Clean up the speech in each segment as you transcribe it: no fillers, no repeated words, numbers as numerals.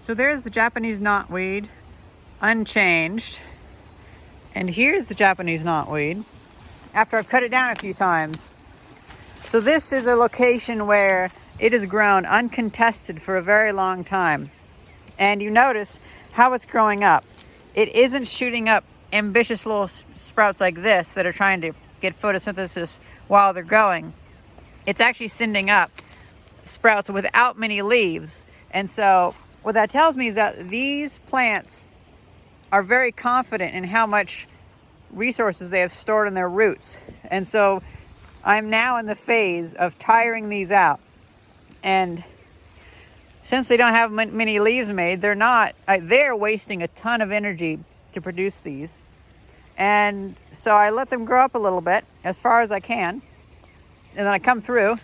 So there's the Japanese knotweed, unchanged. And here's the Japanese knotweed, after I've cut it down a few times. So this is a location where it has grown uncontested for a very long time. And you notice how it's growing up. It isn't shooting up ambitious little sprouts like this that are trying to get photosynthesis while they're growing. It's actually sending up sprouts without many leaves. And so what that tells me is that these plants are very confident in how much resources they have stored in their roots. And so I'm now in the phase of tiring these out. And since they don't have many leaves made, they're wasting a ton of energy to produce these. And so I let them grow up a little bit, as far as I can. And then I come through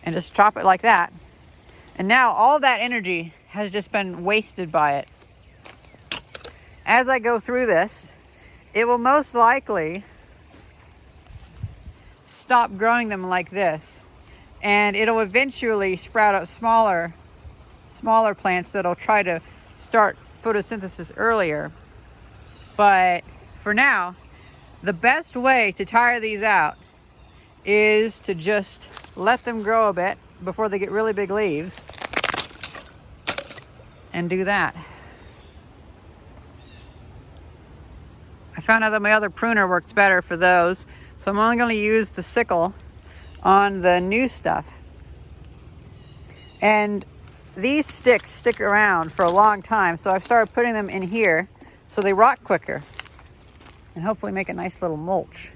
and just chop it like that. And now all that energy has just been wasted by it. As I go through this, it will most likely stop growing them like this. And it'll eventually sprout up smaller plants that'll try to start photosynthesis earlier. But for now, the best way to tire these out is to just let them grow a bit before they get really big leaves, and do that. I found out that my other pruner works better for those, so I'm only going to use the sickle on the new stuff. And these sticks stick around for a long time, so I've started putting them in here so they rot quicker and hopefully make a nice little mulch.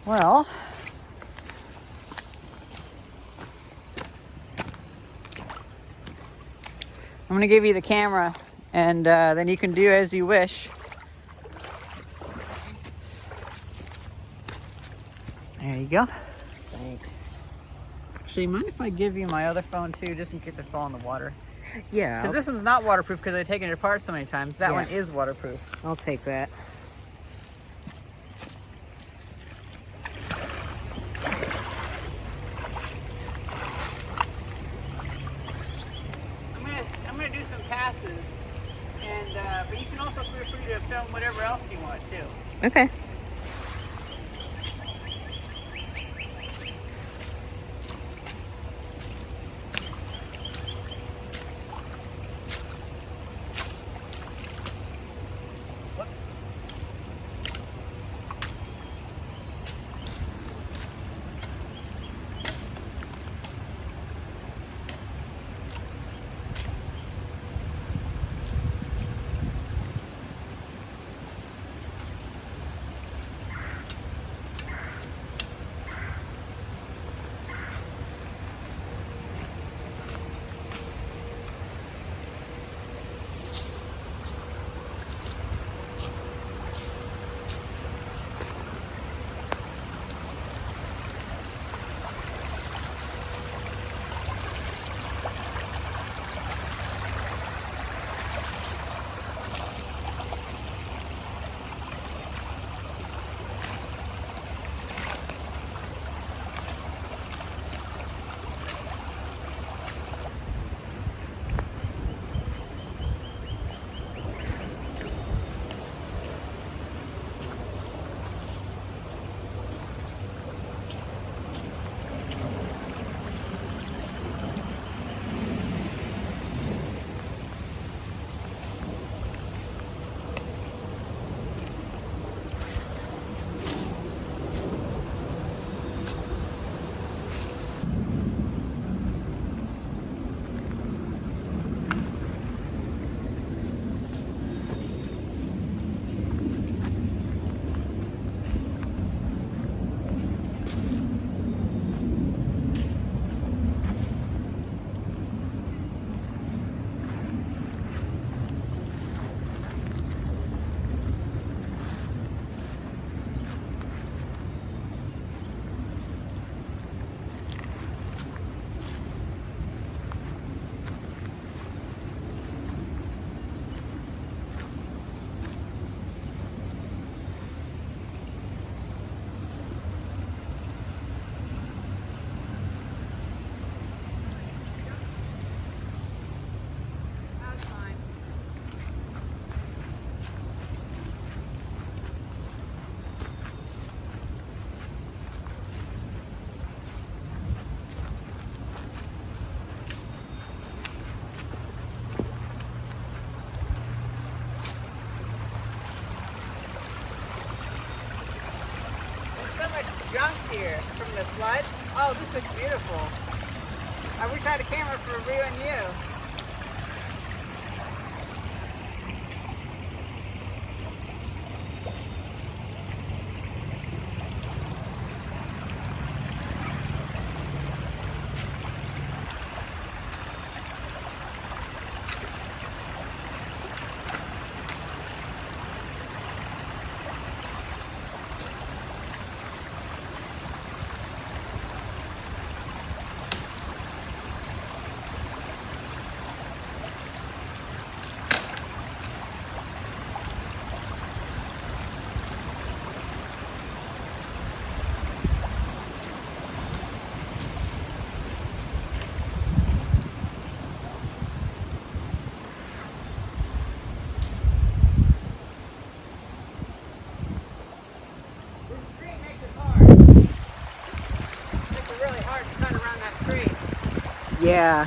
Well, I'm going to give you the camera, and then you can do as you wish. There you go. Thanks. Actually, mind if I give you my other phone too, just in case it fall in the water? Yeah. Because this one's not waterproof because I've taken it apart so many times. That one is waterproof. I'll take that. I'm gonna do some passes, and but you can also feel free to film whatever else you want too. Okay. junk here from the flood. Oh, this looks beautiful. I wish I had a camera for reviewing you. Yeah.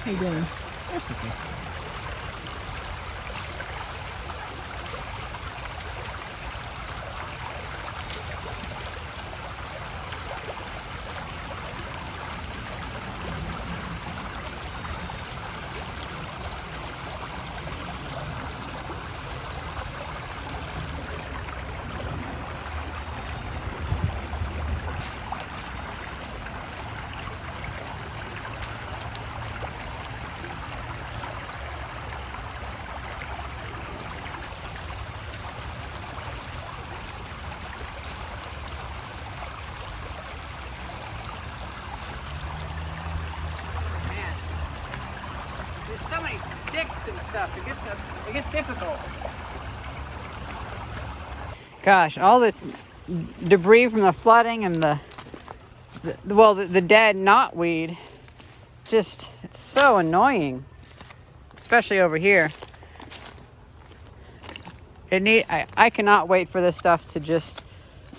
How you doing? That's okay. So many sticks and stuff. It gets difficult. Gosh, all the debris from the flooding and the dead knotweed. Just, it's so annoying, especially over here. I cannot wait for this stuff to just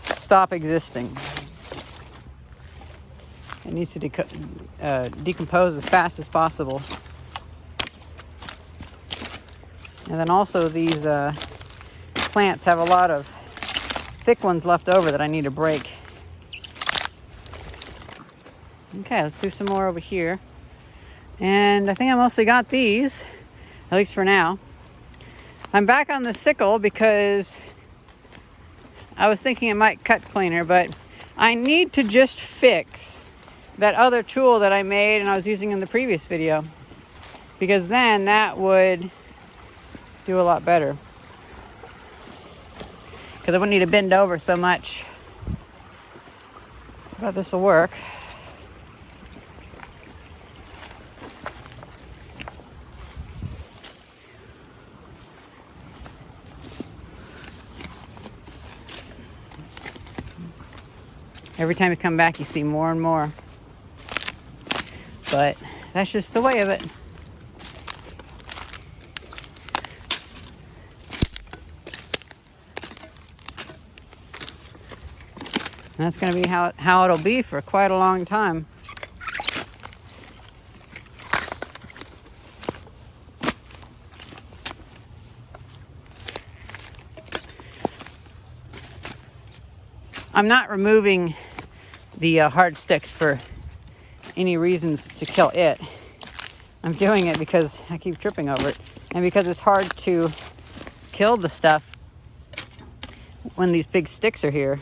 stop existing. It needs to decompose as fast as possible. And then also these plants have a lot of thick ones left over that I need to break. Okay, let's do some more over here. And I think I mostly got these, at least for now. I'm back on the sickle because I was thinking it might cut cleaner, but I need to just fix that other tool that I made and I was using in the previous video. because then that would do a lot better. Because I wouldn't need to bend over so much. But this will work. Every time you come back, you see more and more. But that's just the way of it. And that's going to be how it'll be for quite a long time. I'm not removing the hard sticks for any reasons to kill it. I'm doing it because I keep tripping over it, and because it's hard to kill the stuff when these big sticks are here.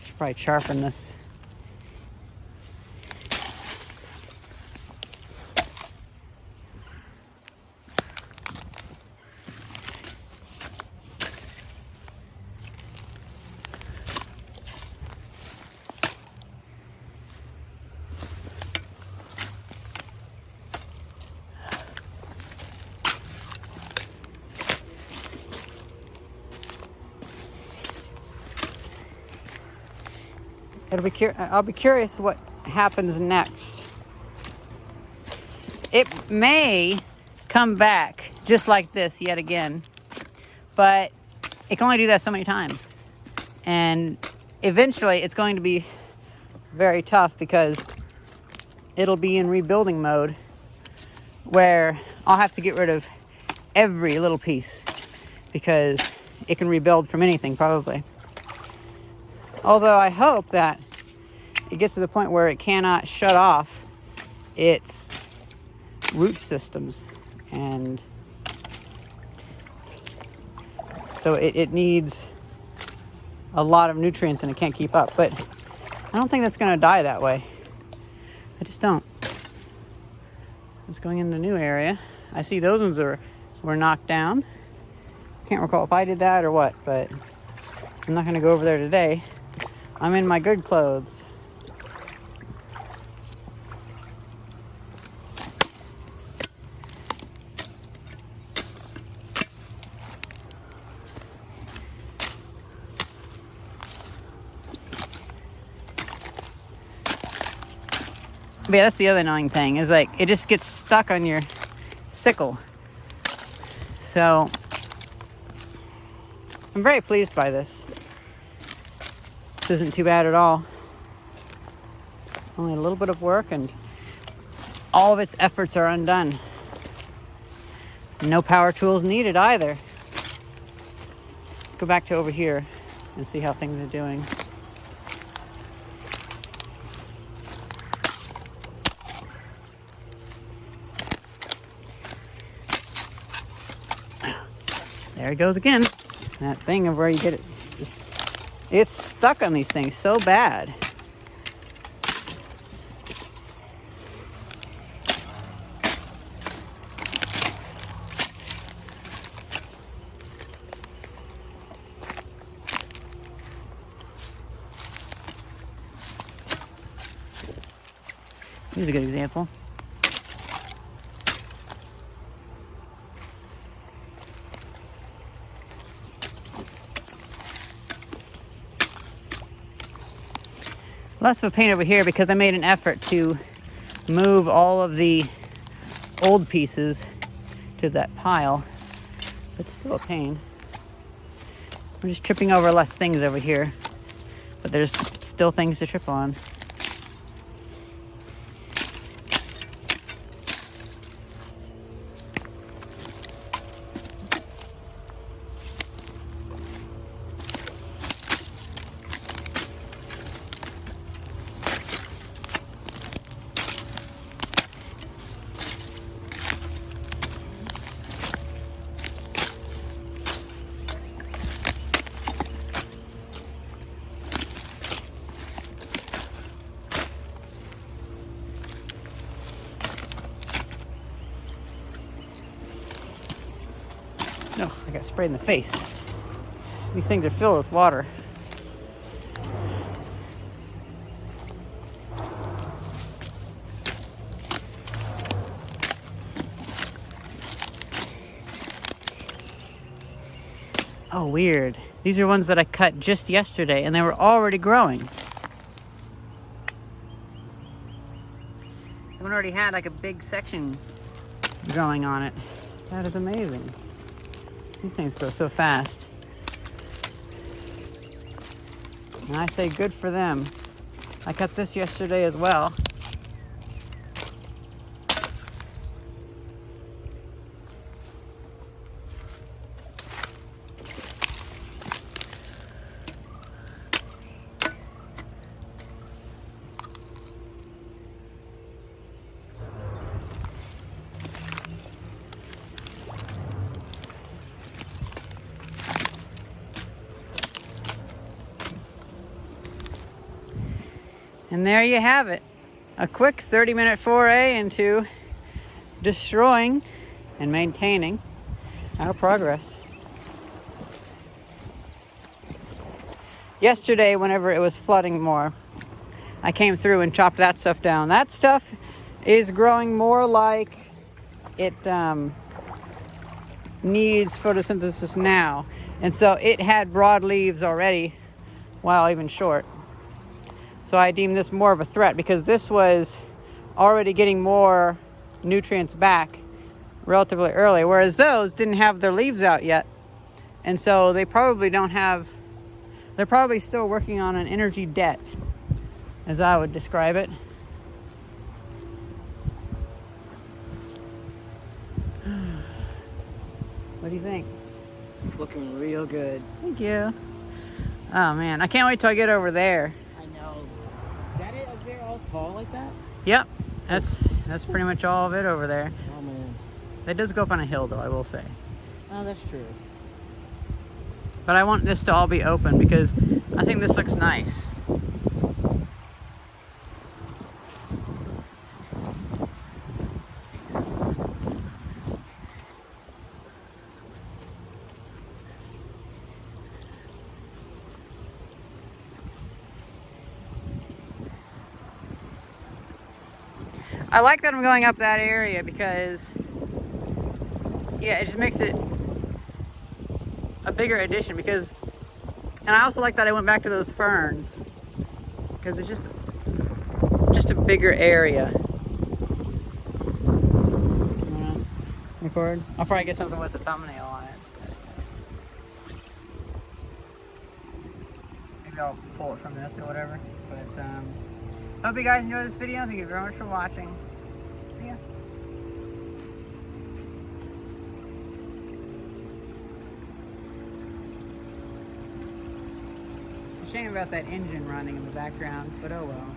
Should probably sharpen this. I'll be curious what happens next. It may come back just like this yet again, but it can only do that so many times. And eventually it's going to be very tough because it'll be in rebuilding mode where I'll have to get rid of every little piece because it can rebuild from anything probably. Although I hope that it gets to the point where it cannot shut off its root systems. And so it needs a lot of nutrients and it can't keep up. But I don't think that's going to die that way. I just don't. It's going in the new area. I see those ones were knocked down. Can't recall if I did that or what, but I'm not going to go over there today. I'm in my good clothes. But yeah, that's the other annoying thing, is like it just gets stuck on your sickle. So I'm very pleased by this. This isn't too bad at all. Only a little bit of work and all of its efforts are undone. No power tools needed either. Let's go back to over here and see how things are doing. There it goes again. That thing of where you get it. It's stuck on these things so bad. Here's a good example. Less of a pain over here because I made an effort to move all of the old pieces to that pile, but still a pain. I'm just tripping over less things over here, but there's still things to trip on. No, I got sprayed in the face. These things are filled with water. Oh, weird. These are ones that I cut just yesterday and they were already growing. One already had like a big section growing on it. That is amazing. These things grow so fast. And I say good for them. I cut this yesterday as well. And there you have it. A quick 30-minute foray into destroying and maintaining our progress. Yesterday, whenever it was flooding more, I came through and chopped that stuff down. That stuff is growing more like it needs photosynthesis now. And so it had broad leaves already, while even short. So I deem this more of a threat because this was already getting more nutrients back relatively early, whereas those didn't have their leaves out yet. And so they probably don't have, they're probably still working on an energy debt, as I would describe it. What do you think? It's looking real good. Thank you. Oh man, I can't wait till I get over there. I know. Is that it up there all tall like that? Yep, that's pretty much all of it over there. Oh man. It does go up on a hill though, I will say. Oh, that's true. But I want this to all be open because I think this looks nice. I like that I'm going up that area because, yeah, it just makes it a bigger addition because, and I also like that I went back to those ferns because it's just a bigger area. Record? I'll probably get something with a thumbnail on it. Maybe I'll pull it from this or whatever, but hope you guys enjoyed this video. Thank you very much for watching. See ya. It's a shame about that engine running in the background, but oh well.